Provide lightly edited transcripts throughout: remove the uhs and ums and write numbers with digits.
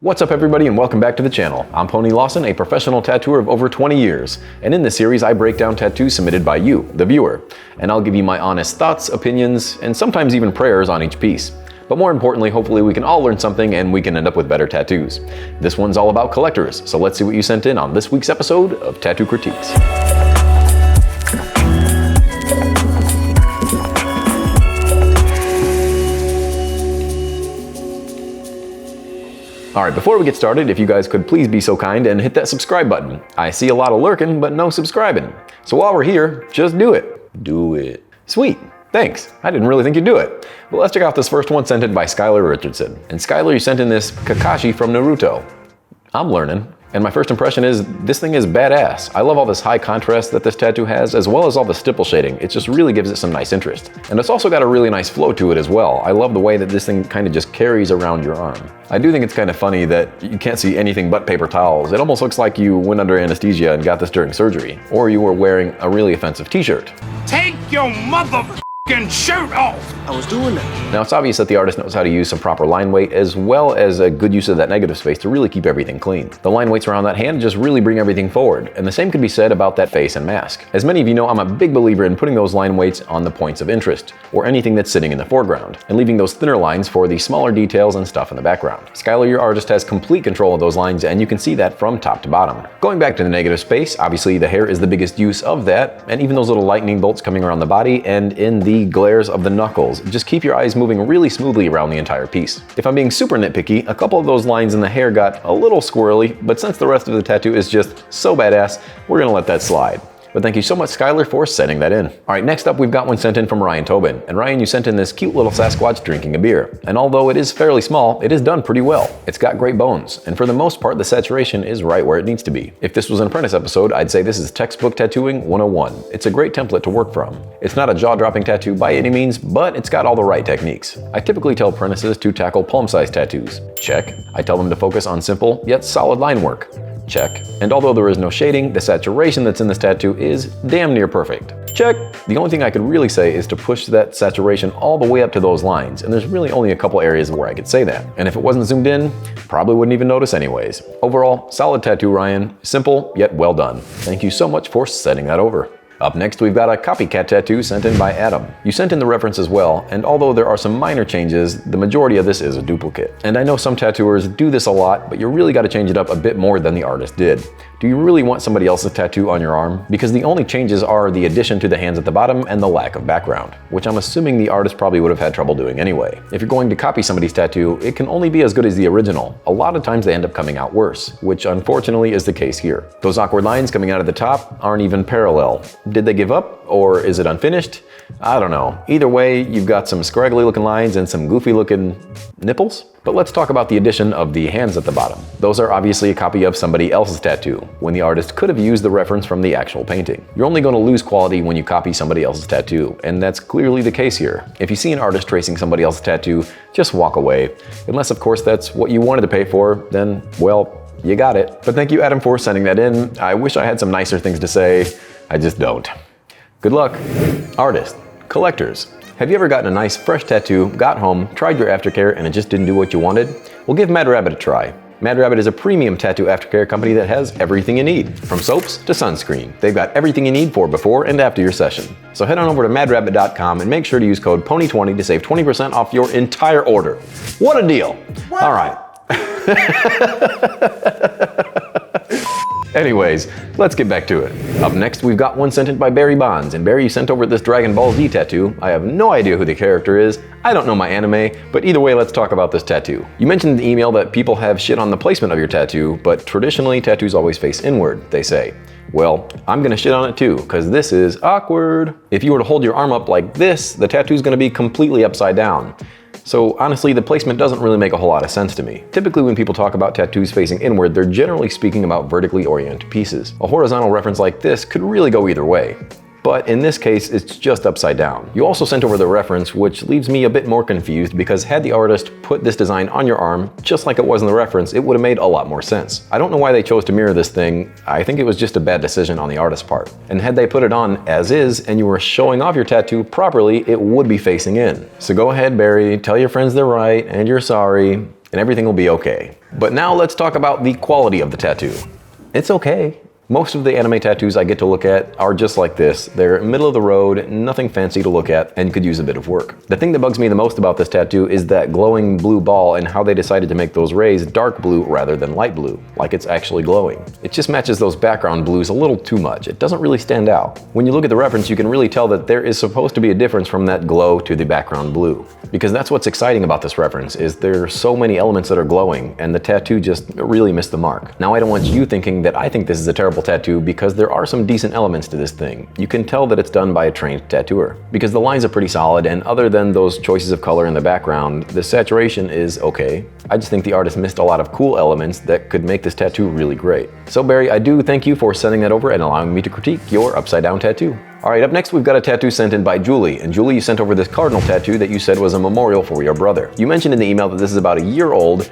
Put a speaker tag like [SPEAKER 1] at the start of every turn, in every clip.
[SPEAKER 1] What's up everybody and welcome back to the channel. I'm Pony Lawson, a professional tattooer of over 20 years. And in this series I break down tattoos submitted by you, the viewer. And I'll give you my honest thoughts, opinions, and sometimes even prayers on each piece. But more importantly, hopefully we can all learn something and we can end up with better tattoos. This one's all about collectors, so let's see what you sent in on this week's episode of Tattoo Critiques. Alright, before we get started, if you guys could please be so kind and hit that subscribe button. I see a lot of lurking, but no subscribing. So while we're here, just do it. Do it. Sweet. Thanks. I didn't really think you'd do it. Well, let's check out this first one sent in by Skylar Richardson. And Skylar, you sent in this Kakashi from Naruto. I'm learning. And my first impression is, this thing is badass. I love all this high contrast that this tattoo has, as well as all the stipple shading. It just really gives it some nice interest. And it's also got a really nice flow to it as well. I love the way that this thing kind of just carries around your arm. I do think it's kind of funny that you can't see anything but paper towels. It almost looks like you went under anesthesia and got this during surgery. Or you were wearing a really offensive t-shirt.
[SPEAKER 2] Take your motherfucking shirt off! I was doing that.
[SPEAKER 1] Now it's obvious that the artist knows how to use some proper line weight as well as a good use of that negative space to really keep everything clean. The line weights around that hand just really bring everything forward, and the same could be said about that face and mask. As many of you know, I'm a big believer in putting those line weights on the points of interest, or anything that's sitting in the foreground, and leaving those thinner lines for the smaller details and stuff in the background. Skylar, your artist, has complete control of those lines, and you can see that from top to bottom. Going back to the negative space, obviously the hair is the biggest use of that, and even those little lightning bolts coming around the body and in the glares of the knuckles. Just keep your eyes moving really smoothly around the entire piece. If I'm being super nitpicky, a couple of those lines in the hair got a little squirrely, but since the rest of the tattoo is just so badass, we're gonna let that slide. But thank you so much, Skylar, for sending that in. All right, next up, we've got one sent in from Tobin. And Ryan, you sent in this cute little Sasquatch drinking a beer. And although it is fairly small, it is done pretty well. It's got great bones, and for the most part, the saturation is right where it needs to be. If this was an apprentice episode, I'd say this is textbook tattooing 101. It's a great template to work from. It's not a jaw-dropping tattoo by any means, but it's got all the right techniques. I typically tell apprentices to tackle palm-sized tattoos. Check. I tell them to focus on simple, yet solid line work. Check. And although there is no shading, the saturation that's in this tattoo is damn near perfect. Check. The only thing I could really say is to push that saturation all the way up to those lines, and there's really only a couple areas where I could say that. And if it wasn't zoomed in, probably wouldn't even notice anyways. Overall, solid tattoo, Ryan. Simple, yet well done. Thank you so much for sending that over. Up next, we've got a copycat tattoo sent in by Adam. You sent in the reference as well, and although there are some minor changes, the majority of this is a duplicate. And I know some tattooers do this a lot, but you really got to change it up a bit more than the artist did. Do you really want somebody else's tattoo on your arm? Because the only changes are the addition to the hands at the bottom and the lack of background, which I'm assuming the artist probably would have had trouble doing anyway. If you're going to copy somebody's tattoo, it can only be as good as the original. A lot of times they end up coming out worse, which unfortunately is the case here. Those awkward lines coming out of the top aren't even parallel. Did they give up? Or is it unfinished? I don't know. Either way, you've got some scraggly looking lines and some goofy looking nipples. But let's talk about the addition of the hands at the bottom. Those are obviously a copy of somebody else's tattoo, when the artist could have used the reference from the actual painting. You're only going to lose quality when you copy somebody else's tattoo, and that's clearly the case here. If you see an artist tracing somebody else's tattoo, just walk away. Unless of course that's what you wanted to pay for, then well, you got it. But thank you, Adam, for sending that in. I wish I had some nicer things to say. I just don't. Good luck. Artists, collectors. Have you ever gotten a nice fresh tattoo, got home, tried your aftercare, and it just didn't do what you wanted? Well, give Mad Rabbit a try. Mad Rabbit is a premium tattoo aftercare company that has everything you need, from soaps to sunscreen. They've got everything you need for before and after your session. So head on over to madrabbit.com and make sure to use code PONY20 to save 20% off your entire order. What a deal! What? All right. Anyways, let's get back to it. Up next, we've got one sent in by Barrybondz, and Barry, you sent over this Dragon Ball Z tattoo. I have no idea who the character is. I don't know my anime, but either way, let's talk about this tattoo. You mentioned in the email that people have shit on the placement of your tattoo, but traditionally, tattoos always face inward, they say. Well, I'm gonna shit on it too, because this is awkward. If you were to hold your arm up like this, the tattoo's gonna be completely upside down. So honestly, the placement doesn't really make a whole lot of sense to me. Typically when people talk about tattoos facing inward, they're generally speaking about vertically oriented pieces. A horizontal reference like this could really go either way. But in this case, it's just upside down. You also sent over the reference, which leaves me a bit more confused because had the artist put this design on your arm, just like it was in the reference, it would have made a lot more sense. I don't know why they chose to mirror this thing. I think it was just a bad decision on the artist's part. And had they put it on as is and you were showing off your tattoo properly, it would be facing in. So go ahead, Barry, tell your friends they're right and you're sorry. and everything will be okay. But now let's talk about the quality of the tattoo. It's okay. Most of the anime tattoos I get to look at are just like this. They're middle of the road, nothing fancy to look at, and could use a bit of work. The thing that bugs me the most about this tattoo is that glowing blue ball and how they decided to make those rays dark blue rather than light blue, like it's actually glowing. It just matches those background blues a little too much. It doesn't really stand out. When you look at the reference, you can really tell that there is supposed to be a difference from that glow to the background blue. Because that's what's exciting about this reference, is there are so many elements that are glowing, and the tattoo just really missed the mark. Now I don't want you thinking that I think this is a terrible tattoo, because there are some decent elements to this thing. You can tell that it's done by a trained tattooer, because the lines are pretty solid, and other than those choices of color in the background, the saturation is okay. I just think the artist missed a lot of cool elements that could make this tattoo really great. So Barry, I do thank you for sending that over and allowing me to critique your upside down tattoo. Alright, up next we've got a tattoo sent in by Julie, and Julie, you sent over this Cardinal tattoo that you said was a memorial for your brother. You mentioned in the email that this is about a year old,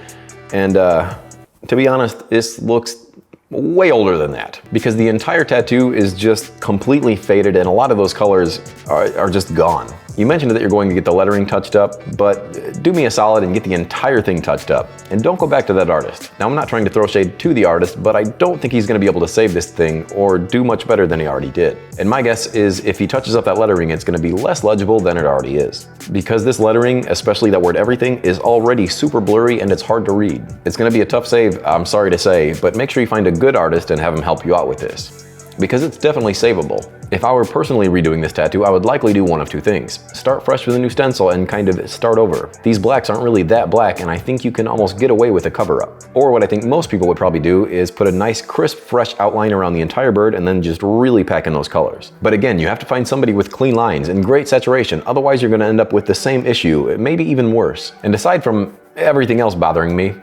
[SPEAKER 1] and to be honest, this looks way older than that, because the entire tattoo is just completely faded and a lot of those colors are just gone. You mentioned that you're going to get the lettering touched up, but do me a solid and get the entire thing touched up. And don't go back to that artist. Now, I'm not trying to throw shade to the artist, but I don't think he's going to be able to save this thing or do much better than he already did. And my guess is if he touches up that lettering, it's going to be less legible than it already is. Because this lettering, especially that word everything, is already super blurry and it's hard to read. It's going to be a tough save, I'm sorry to say, but make sure you find a good artist and have him help you out with this. Because it's definitely savable. If I were personally redoing this tattoo, I would likely do one of two things. Start fresh with a new stencil and kind of start over. These blacks aren't really that black, and I think you can almost get away with a cover-up. Or what I think most people would probably do is put a nice crisp fresh outline around the entire bird and then just really pack in those colors. But again, you have to find somebody with clean lines and great saturation, otherwise you're going to end up with the same issue, maybe even worse. And aside from everything else bothering me,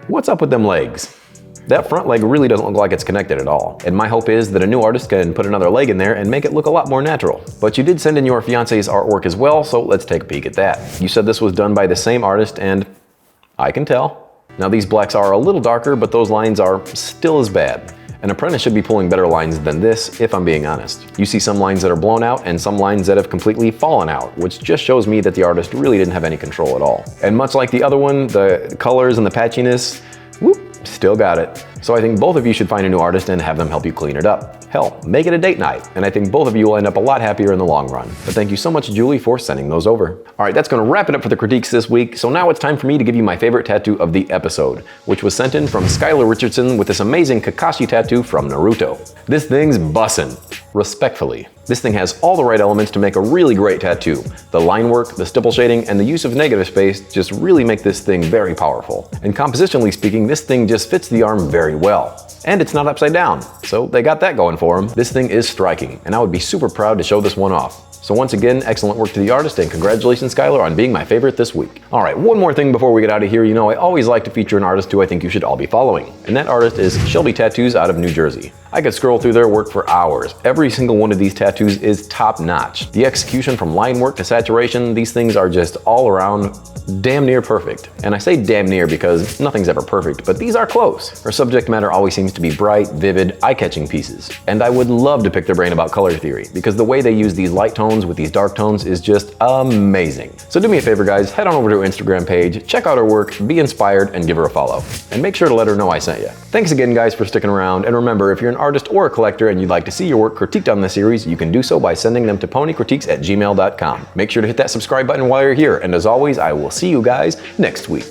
[SPEAKER 1] what's up with them legs? That front leg really doesn't look like it's connected at all. And my hope is that a new artist can put another leg in there and make it look a lot more natural. But you did send in your fiance's artwork as well, so let's take a peek at that. You said this was done by the same artist, and I can tell. Now these blacks are a little darker, but those lines are still as bad. An apprentice should be pulling better lines than this, if I'm being honest. You see some lines that are blown out and some lines that have completely fallen out, which just shows me that the artist really didn't have any control at all. And much like the other one, the colors and the patchiness, whoop, still got it. So I think both of you should find a new artist and have them help you clean it up. Hell, make it a date night, and I think both of you will end up a lot happier in the long run. But thank you so much, Julie, for sending those over. Alright, that's gonna wrap it up for the critiques this week, so now it's time for me to give you my favorite tattoo of the episode, which was sent in from Skylar Richardson with this amazing Kakashi tattoo from Naruto. This thing's bussin'. Respectfully. This thing has all the right elements to make a really great tattoo. The line work, the stipple shading, and the use of negative space just really make this thing very powerful. And compositionally speaking, this thing just fits the arm very well. And it's not upside down, so they got that going for them. This thing is striking, and I would be super proud to show this one off. So once again, excellent work to the artist, and congratulations, Skylar, on being my favorite this week. Alright, one more thing before we get out of here. You know, I always like to feature an artist who I think you should all be following. And that artist is Shelby Tattoos out of New Jersey. I could scroll through their work for hours. Every single one of these tattoos is top notch. The execution from line work to saturation, these things are just all around damn near perfect. And I say damn near because nothing's ever perfect, but these are close. Her subject matter always seems to be bright, vivid, eye-catching pieces. And I would love to pick their brain about color theory, because the way they use these light tones with these dark tones is just amazing. So do me a favor, guys, head on over to her Instagram page, check out her work, be inspired, and give her a follow. And make sure to let her know I sent you. Thanks again, guys, for sticking around, and remember, if you're an artist or a collector and you'd like to see your work critiqued on this series, you can do so by sending them to ponycritiques@gmail.com. Make sure to hit that subscribe button while you're here, and as always, I will see you guys next week.